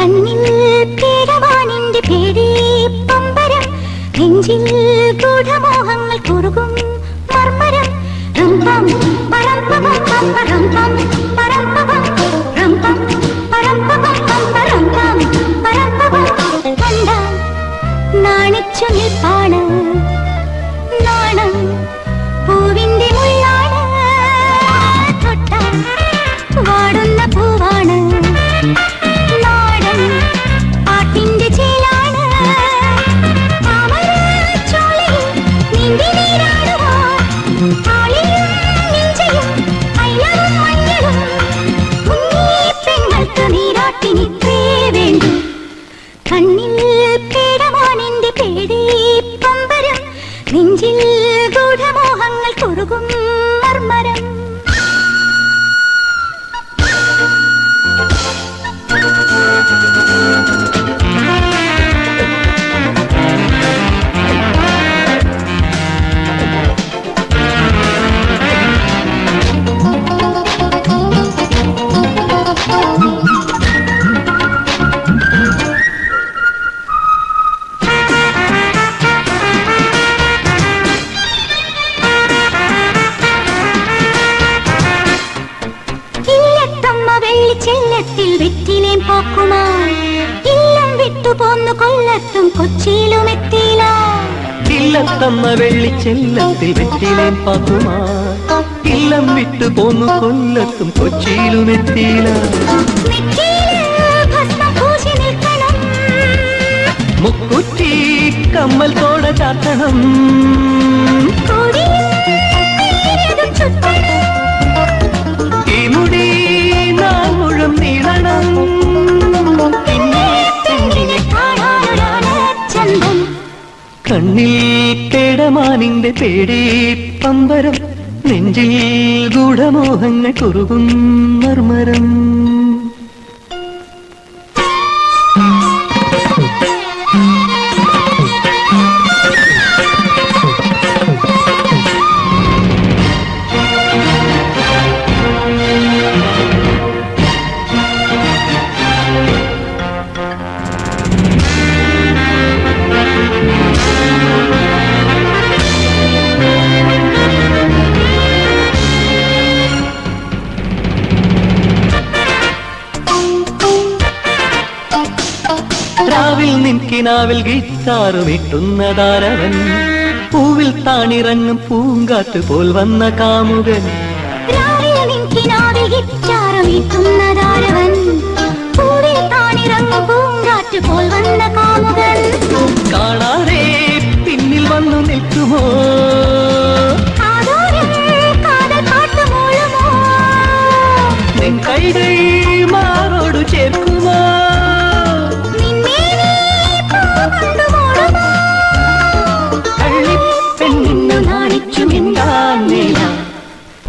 കണ്ണിൽ പീഡമാനിന്റെ പേടി പമ്പരം നെഞ്ചിൽ ഗൂഢമോഹങ്ങൾ കുറുകും മർമരം റംപം പരംപം പരംപം പരംപം റംപം പരംപം പരംപം പരംപം കണ്ട നാണിച്ചു നിൽപ്പാണ് നാണം പൂവിന്റെ മുള്ളാണ് തൊട്ട വാടുന്ന പൂവാണ് നാടൻ പാട്ടിന്റെ ചേലാണ് താമരച്ചോലയിൽ നീന്തി നീരാടുവാ ആളിയും നെഞ്ചയും അയലവും മഞ്ഞളും കുഞ്ഞി പെങ്ങൾക്ക് നീരാട്ടിനിത്രേ വേണ്ടു കണ്ണിൽ പീഡമാനിന്റെ പേടി പമ്പരം നെഞ്ചിൽ ഗൂഢമോഹങ്ങൾ കുറുകും മർമരം ചെല്ലത്തിൽ വെറ്റിലേം പോക്കുമാ ഇല്ലം വിട്ടുപോന്നു കൊല്ലത്തും കൊച്ചിയിലും എത്തിയില്ല ഇല്ലത്തമ്മ വെള്ളിച്ചെല്ലത്തിൽ വെറ്റിലേം പാക്കുമാ ഇല്ലം വിട്ടുപോന്നു കൊല്ലത്തും കൊച്ചിയിലും എത്തിയില്ല മുക്കുറ്റി കമ്മൽ തോട ചാത്തണം കണ്ണിൽ പേടമാനിന്റെ പേടി പമ്പരം നെഞ്ചിൽ ഗൂഢമോഹങ്ങൾ കുറുകും മർമരം രാവിൽ നിൻകിനാവിൽ ഗിത്താറുമിട്ടുന്നതാരവൻ പൂവിൽ താണിറങ്ങും പൂങ്കാറ്റ് പോൽ വന്ന കാമുകൻ രാവിൽ നിൻകിനാവിൽ ഗിത്താറുമിട്ടുന്നതാരവൻ പൂവിൽ താണിറങ്ങും പൂങ്കാറ്റ് പോൽ വന്ന കാമുകൻ കാണാതെ പിന്നിൽ വന്നു നിൽക്കുമോ നിൻ കൈകൾ മാറോടു ചേർക്കുമോ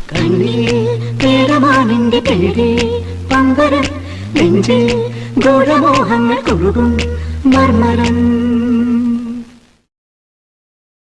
കണ്ണിൽ പേടമാനിന്റെ പേടി പമ്പരം നെഞ്ചിൽ ഗൂഢമോഹങ്ങൾ കുറുകും മർമരം